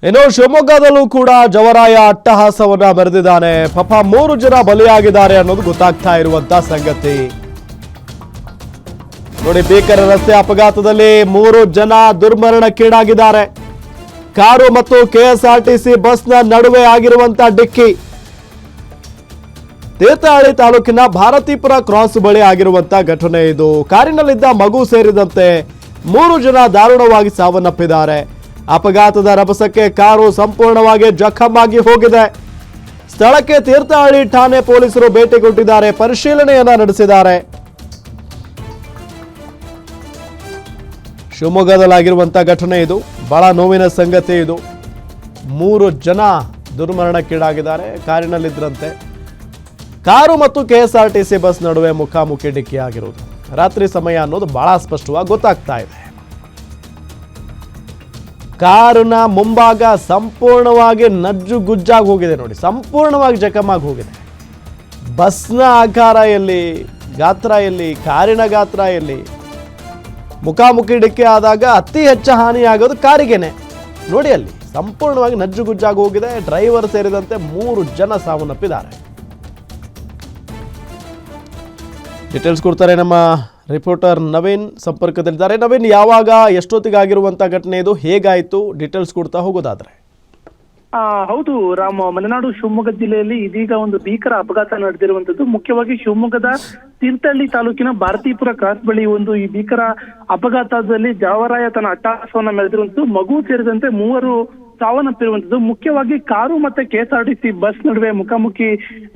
ಇನ್ನು ಶಿವಮೊಗ್ಗದಲ್ಲೂ ಕೂಡ ಜವರಾಯ ಅಟ್ಟಹಾಸವನ್ನ ಮೆರೆದಿದ್ದಾನೆ. ಪಾಪ 3 ಜನ ಬಲಿಯಾಗಿದ್ದಾರೆ ಅನ್ನೋದು ಗೊತ್ತಾಗ್ತಾ ಇರುವಂತ ಸಂಗತಿ. ನೋಡಿ, ಭೀಕರ ರಸ್ತೆ ಅಪಘಾತದಲ್ಲಿ 3 ಜನ ದುರ್ಮರಣಕ್ಕೀಡಾಗಿದ್ದಾರೆ. ಕಾರು ಮತ್ತು ಕೆಎಸ್ಆರ್ಟಿಸಿ ಬಸ್ನ ನಡುವೆ ಆಗಿರುವಂತ ಡಿಕ್ಕಿ. ತೀರ್ಥಹಳ್ಳಿ ತಾಲೂಕಿನ ಭಾರತೀಪುರ ಕ್ರಾಸ್ ಬಳಿ ಆಗಿರುವಂತ ಘಟನೆ ಇದು. ಕಾರಿನಲ್ಲಿದ್ದ ಮಗು ಸೇರಿದಂತೆ 3 ಜನ ದಾರುಣವಾಗಿ ಸಾವನ್ನಪ್ಪಿದ್ದಾರೆ. ಅಪಘಾತದ ರಭಸಕ್ಕೆ ಕಾರು ಸಂಪೂರ್ಣವಾಗಿ ಜಖಂ ಆಗಿ ಹೋಗಿದೆ. ಸ್ಥಳಕ್ಕೆ ತೀರ್ಥಹಳ್ಳಿ ಠಾಣೆ ಪೊಲೀಸರು ಭೇಟಿ ಕೊಟ್ಟಿದ್ದಾರೆ, ಪರಿಶೀಲನೆಯನ್ನ ನಡೆಸಿದ್ದಾರೆ. ಶಿವಮೊಗ್ಗದಲ್ಲಾಗಿರುವಂತಹ ಘಟನೆ ಇದು. ಬಹಳ ನೋವಿನ ಸಂಗತಿ ಇದು. 3 ಜನ ದುರ್ಮರಣಕ್ಕೀಡಾಗಿದ್ದಾರೆ. ಕಾರಿನಲ್ಲಿದ್ದರಂತೆ. ಕಾರು ಮತ್ತು ಕೆಎಸ್ಆರ್ಟಿಸಿ ಬಸ್ ನಡುವೆ ಮುಖಾಮುಖಿ ಡಿಕ್ಕಿ ಆಗಿರುವುದು. ರಾತ್ರಿ ಸಮಯ ಅನ್ನೋದು ಬಹಳ ಸ್ಪಷ್ಟವಾಗಿ ಗೊತ್ತಾಗ್ತಾ ಇದೆ. ಕಾರಿನ ಮುಂಭಾಗ ಸಂಪೂರ್ಣವಾಗಿ ನಜ್ಜುಗುಜ್ಜಾಗಿ ಹೋಗಿದೆ. ನೋಡಿ, ಸಂಪೂರ್ಣವಾಗಿ ಜಖಮಾಗಿ ಹೋಗಿದೆ. ಬಸ್ನ ಆಕಾರ ಎಲ್ಲಿ, ಗಾತ್ರ ಎಲ್ಲಿ, ಕಾರಿನ ಗಾತ್ರ ಎಲ್ಲಿ. ಮುಖಾಮುಖಿ ಡಿಕ್ಕಿ ಆದಾಗ ಅತಿ ಹೆಚ್ಚು ಹಾನಿಯಾಗೋದು ಕಾರಿಗೆನೆ. ನೋಡಿ, ಅಲ್ಲಿ ಸಂಪೂರ್ಣವಾಗಿ ನಜ್ಜುಗುಜ್ಜಾಗಿ ಹೋಗಿದೆ. ಡ್ರೈವರ್ ಸೇರಿದಂತೆ 3 ಜನ ಸಾವನ್ನಪ್ಪಿದ್ದಾರೆ. ಡೀಟೇಲ್ಸ್ ಕೊಡ್ತಾರೆ ನಮ್ಮ ರಿಪೋರ್ಟರ್ ನವೀನ್, ಸಂಪರ್ಕದಲ್ಲಿದ್ದಾರೆ. ನವೀನ್, ಯಾವಾಗ ಎಷ್ಟೊತ್ತಿಗಾಗಿರುವಂತ ಘಟನೆ ಇದು, ಹೇಗಾಯಿತು, ಡೀಟೇಲ್ಸ್ ಕೊಡ್ತಾ ಹೋಗೋದಾದ್ರೆ? ಹೌದು ರಾಮ್, ಮಲೆನಾಡು ಶಿವಮೊಗ್ಗ ಜಿಲ್ಲೆಯಲ್ಲಿ ಇದೀಗ ಒಂದು ಭೀಕರ ಅಪಘಾತ ನಡೆದಿರುವಂತದ್ದು. ಮುಖ್ಯವಾಗಿ ಶಿವಮೊಗ್ಗದ ತೀರ್ಥಹಳ್ಳಿ ತಾಲೂಕಿನ ಭಾರತೀಪುರ ಕ್ರಾಸ್ ಬಳಿ ಈ ಭೀಕರ ಅಪಘಾತದಲ್ಲಿ ಜವರಾಯ ತನ್ನ ಅಟ್ಟಹಾಸವನ್ನ ಮೆರೆದಿರುವಂತದ್ದು. ಮಗು ಸೇರಿದಂತೆ 3 ಸಾವನ್ನಪ್ಪಿರುವಂತದ್ದು. ಮುಖ್ಯವಾಗಿ ಕಾರು ಮತ್ತೆ ಕೆಎಸ್ಆರ್ಟಿಸಿ ಬಸ್ ನಡುವೆ ಮುಖಾಮುಖಿ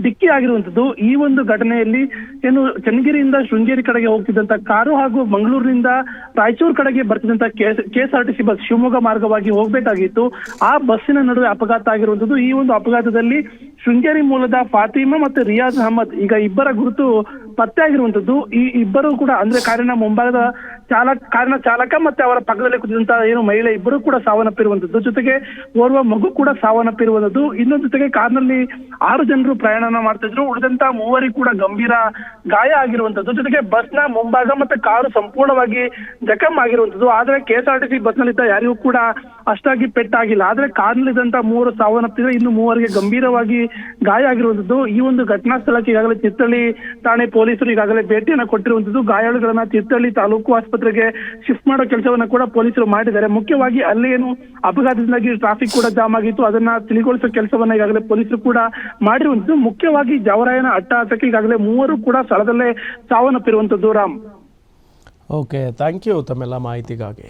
ಡಿಕ್ಕಿ ಆಗಿರುವಂತದ್ದು. ಈ ಒಂದು ಘಟನೆಯಲ್ಲಿ ಏನು ಚನ್ನಗಿರಿಯಿಂದ ಶೃಂಗೇರಿ ಕಡೆಗೆ ಹೋಗ್ತಿದ್ದಂತ ಕಾರು ಹಾಗೂ ಮಂಗಳೂರಿನಿಂದ ರಾಯಚೂರು ಕಡೆಗೆ ಬರ್ತಿದ್ದಂತ ಕೆಎಸ್ಆರ್ಟಿಸಿ ಬಸ್ ಶಿವಮೊಗ್ಗ ಮಾರ್ಗವಾಗಿ ಹೋಗ್ಬೇಕಾಗಿತ್ತು. ಆ ಬಸ್ಸಿನ ನಡುವೆ ಅಪಘಾತ ಆಗಿರುವಂತದ್ದು. ಈ ಒಂದು ಅಪಘಾತದಲ್ಲಿ ಶೃಂಗೇರಿ ಮೂಲದ ಫಾತಿಮಾ ಮತ್ತೆ ರಿಯಾಜ್ ಅಹಮದ್ ಈಗ ಇಬ್ಬರ ಗುರುತು ಪತ್ತೆ ಆಗಿರುವಂತದ್ದು. ಈ ಇಬ್ಬರು ಕೂಡ ಅಂದ್ರೆ ಕಾರಿನ ಮುಂಭಾಗದ ಕಾರಿನ ಚಾಲಕ ಮತ್ತೆ ಅವರ ಪಕ್ಕದಲ್ಲಿ ಕೂತಿದಂತ ಏನು ಮಹಿಳೆ ಇಬ್ಬರು ಕೂಡ ಸಾವನ್ನಪ್ಪಿರುವಂತದ್ದು. ಜೊತೆಗೆ ಓರ್ವ ಮಗು ಕೂಡ ಸಾವನ್ನಪ್ಪಿರುವಂತದ್ದು. ಇನ್ನೊಂದು ಜೊತೆಗೆ ಕಾರ್ನಲ್ಲಿ 6 ಜನರು ಪ್ರಯಾಣ ಮಾಡ್ತಿದ್ರು. ಉಳಿದಂತ 3 ಕೂಡ ಗಂಭೀರ ಗಾಯ ಆಗಿರುವಂತದ್ದು. ಜೊತೆಗೆ ಬಸ್ನ ಮುಂಭಾಗ ಮತ್ತೆ ಕಾರು ಸಂಪೂರ್ಣವಾಗಿ ಜಖಂ ಆಗಿರುವಂತದ್ದು. ಆದ್ರೆ ಕೆಎಸ್ಆರ್ಟಿಸಿ ಬಸ್ ನಲ್ಲಿದ್ದ ಯಾರಿಗೂ ಕೂಡ ಅಷ್ಟಾಗಿ ಪೆಟ್ಟಾಗಿಲ್ಲ. ಆದ್ರೆ ಕಾರ್ನಲ್ಲಿದ್ದಂತ 3 ಸಾವನ್ನಪ್ಪಿದ್ರೆ ಇನ್ನು 3 ಗಂಭೀರವಾಗಿ ಗಾಯ ಆಗಿರುವಂತದ್ದು. ಈ ಒಂದು ಘಟನಾ ಸ್ಥಳಕ್ಕೆ ಈಗಾಗಲೇ ತೀರ್ಥಹಳ್ಳಿ ಠಾಣೆ ಪೊಲೀಸರು ಈಗಾಗಲೇ ಭೇಟಿಯನ್ನ ಕೊಟ್ಟಿರುವಂತದ್ದು. ಗಾಯಾಳುಗಳನ್ನ ತೀರ್ಥಹಳ್ಳಿ ತಾಲೂಕು ಆಸ್ಪತ್ರೆಗೆ ಶಿಫ್ಟ್ ಮಾಡೋ ಕೆಲಸವನ್ನ ಕೂಡ ಪೊಲೀಸರು ಮಾಡಿದ್ದಾರೆ. ಮುಖ್ಯವಾಗಿ ಅಲ್ಲಿ ಏನು ಅಪಘಾತದಿಂದಾಗಿ ಟ್ರಾಫಿಕ್ ಕೂಡ ಜಾಮ್ ಆಗಿತ್ತು, ಅದನ್ನ ತಿಳಿಗೊಳಿಸೋ ಕೆಲಸವನ್ನ ಈಗಾಗಲೇ ಪೊಲೀಸರು ಕೂಡ ಮಾಡಿರುವಂತದ್ದು. ಮುಖ್ಯವಾಗಿ ಜವರಾಯನ ಅಟ್ಟಹಾಸಕ್ಕೆ ಈಗಾಗಲೇ 3 ಕೂಡ ಸ್ಥಳದಲ್ಲೇ ಸಾವನ್ನಪ್ಪಿರುವಂತದ್ದು. ರಾಮ್, ಓಕೆ, ಥ್ಯಾಂಕ್ ಯು ತಮ್ಮೆಲ್ಲ ಮಾಹಿತಿಗಾಗಿ.